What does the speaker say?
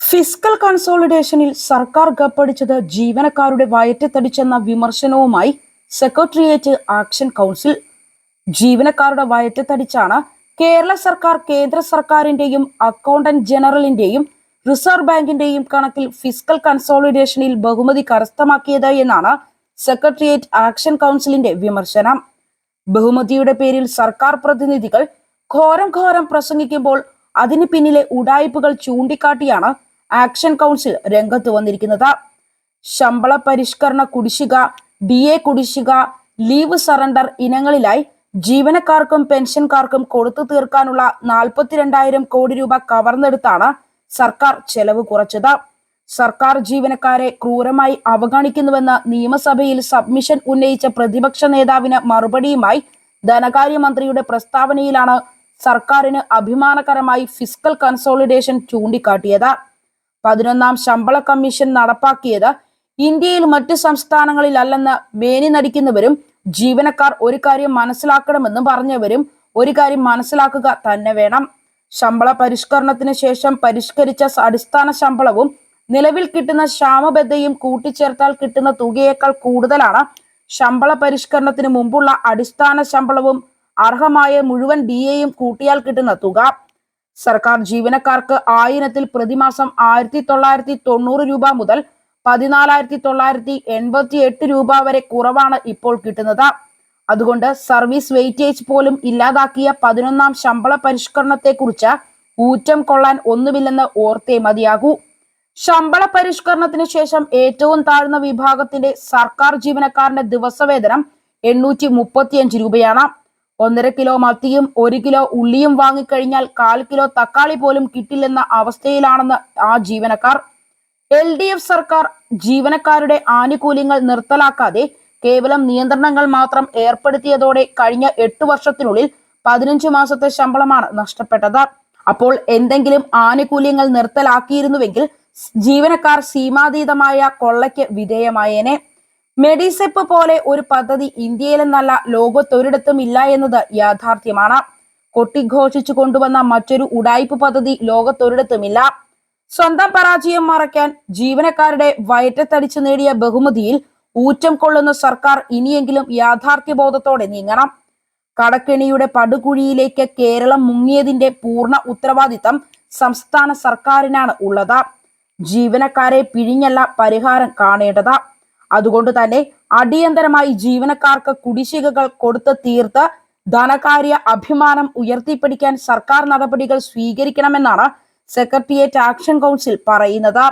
Fiscal കൺസോളിഡേഷനിൽ സർക്കാർ ഗപ്പടിച്ചത് ജീവനക്കാരുടെ വയറ്റത്തടിച്ചെന്ന വിമർശനവുമായി സെക്രട്ടേറിയറ്റ് ആക്ഷൻ കൗൺസിൽ. ജീവനക്കാരുടെ വയറ്റത്തടിച്ചാണ് കേരള സർക്കാർ കേന്ദ്ര സർക്കാരിന്റെയും അക്കൗണ്ടന്റ് ജനറലിന്റെയും റിസർവ് ബാങ്കിന്റെയും കണക്കിൽ ഫിസ്ക്കൽ കൺസോളിഡേഷനിൽ ബഹുമതി കരസ്ഥമാക്കിയത് എന്നാണ് സെക്രട്ടേറിയറ്റ് ആക്ഷൻ കൗൺസിലിന്റെ വിമർശനം. ബഹുമതിയുടെ പേരിൽ സർക്കാർ പ്രതിനിധികൾ ഘോരം പ്രസംഗിക്കുമ്പോൾ അതിന് പിന്നിലെ ഉഡായിപ്പുകൾ ചൂണ്ടിക്കാട്ടിയാണ് ആക്ഷൻ കൗൺസിൽ രംഗത്ത് വന്നിരിക്കുന്നത്. ശമ്പള പരിഷ്കരണ കുടിശ്ശിക, DA കുടിശ്ശിക, ലീവ് സറണ്ടർ ഇനങ്ങളിലായി ജീവനക്കാർക്കും പെൻഷൻകാർക്കും കൊടുത്തു തീർക്കാനുള്ള 42,000 കോടി രൂപ കവർന്നെടുത്താണ് സർക്കാർ ചെലവ് കുറച്ചത്. സർക്കാർ ജീവനക്കാരെ ക്രൂരമായി അവഗണിക്കുന്നുവെന്ന് നിയമസഭയിൽ സബ്മിഷൻ ഉന്നയിച്ച പ്രതിപക്ഷ നേതാവിന് മറുപടിയുമായി ധനകാര്യമന്ത്രിയുടെ പ്രസ്താവനയിലാണ് സർക്കാരിന് അഭിമാനകരമായി ഫിസ്ക്കൽ കൺസോളിഡേഷൻ ചൂണ്ടിക്കാട്ടിയത്. 11ാം ശമ്പള കമ്മീഷൻ നടപ്പാക്കിയത് ഇന്ത്യയിൽ മറ്റു സംസ്ഥാനങ്ങളിലല്ലെന്ന് മേനി നടിക്കുന്നവരും ജീവനക്കാർ ഒരു കാര്യം മനസ്സിലാക്കണമെന്ന് പറഞ്ഞവരും ഒരു കാര്യം മനസ്സിലാക്കുക തന്നെ വേണം. ശമ്പള പരിഷ്കരണത്തിന് ശേഷം പരിഷ്കരിച്ച അടിസ്ഥാന ശമ്പളവും നിലവിൽ കിട്ടുന്ന ക്ഷാമബദ്ധയും കൂട്ടിച്ചേർത്താൽ കിട്ടുന്ന തുകയേക്കാൾ കൂടുതലാണ് ശമ്പള പരിഷ്കരണത്തിന് മുമ്പുള്ള അടിസ്ഥാന ശമ്പളവും അർഹമായ മുഴുവൻ DAയും കൂട്ടിയാൽ കിട്ടുന്ന തുക. സർക്കാർ ജീവനക്കാർക്ക് 1000-ൽ പ്രതിമാസം 1990 രൂപ മുതൽ 14,988 രൂപ വരെ കുറവാണ് ഇപ്പോൾ കിട്ടുന്നത്. അതുകൊണ്ട് സർവീസ് വെയിറ്റേജ് പോലും ഇല്ലാതാക്കിയ 11ാം ശമ്പള പരിഷ്കരണത്തെക്കുറിച്ച് ഊറ്റം കൊള്ളാൻ ഒന്നുമില്ലെന്ന് ഓർത്തേ മതിയാകൂ. ശമ്പള പരിഷ്കരണത്തിന് ശേഷം ഏറ്റവും താഴ്ന്ന വിഭാഗത്തിന്റെ സർക്കാർ ജീവനക്കാരന്റെ ദിവസവേതനം 835 രൂപയാണ്. 1.5 കിലോ മത്തിയും 1 കിലോ ഉള്ളിയും വാങ്ങിക്കഴിഞ്ഞാൽ 1/4 കിലോ തക്കാളി പോലും കിട്ടില്ലെന്ന അവസ്ഥയിലാണെന്ന് ആ ജീവനക്കാർ. LDF സർക്കാർ ജീവനക്കാരുടെ ആനുകൂല്യങ്ങൾ നിർത്തലാക്കാതെ കേവലം നിയന്ത്രണങ്ങൾ മാത്രം ഏർപ്പെടുത്തിയതോടെ കഴിഞ്ഞ 8 വർഷത്തിനുള്ളിൽ 15 മാസത്തെ ശമ്പളമാണ് നഷ്ടപ്പെട്ടത്. അപ്പോൾ എന്തെങ്കിലും ആനുകൂല്യങ്ങൾ നിർത്തലാക്കിയിരുന്നുവെങ്കിൽ ജീവനക്കാർ സീമാതീതമായ കൊള്ളയ്ക്ക് വിധേയമായേനെ. മെഡിസെപ്പ് പോലെ ഒരു പദ്ധതി ഇന്ത്യയിലെന്നല്ല ലോകത്തൊരിടത്തും ഇല്ല എന്നത് യാഥാർത്ഥ്യമാണ്. കൊട്ടിഘോഷിച്ചു കൊണ്ടുവന്ന മറ്റൊരു ഉഡായിപ്പ് പദ്ധതി ലോകത്തൊരിടത്തുമില്ല. സ്വന്തം പരാജയം മറയ്ക്കാൻ ജീവനക്കാരുടെ വയറ്റത്തടിച്ചു നേടിയ ബഹുമതിയിൽ ഊറ്റം കൊള്ളുന്ന സർക്കാർ ഇനിയെങ്കിലും യാഥാർത്ഥ്യബോധത്തോടെ നീങ്ങണം. കടക്കെണിയുടെ പടുകുഴിയിലേക്ക് കേരളം മുങ്ങിയതിന്റെ പൂർണ്ണ ഉത്തരവാദിത്തം സംസ്ഥാന സർക്കാരിനാണ് ഉള്ളത്. ജീവനക്കാരെ പിഴിഞ്ഞല്ല പരിഹാരം കാണേണ്ടത്. അതുകൊണ്ട് തന്നെ അടിയന്തരമായി ജീവനക്കാർക്ക് കുടിശ്ശികകൾ കൊടുത്ത് തീർത്ത് ധനകാര്യ അഭിമാനം ഉയർത്തിപ്പിടിക്കാൻ സർക്കാർ നടപടികൾ സ്വീകരിക്കണമെന്നാണ് സെക്രട്ടേറിയറ്റ് ആക്ഷൻ കൗൺസിൽ പറയുന്നത്.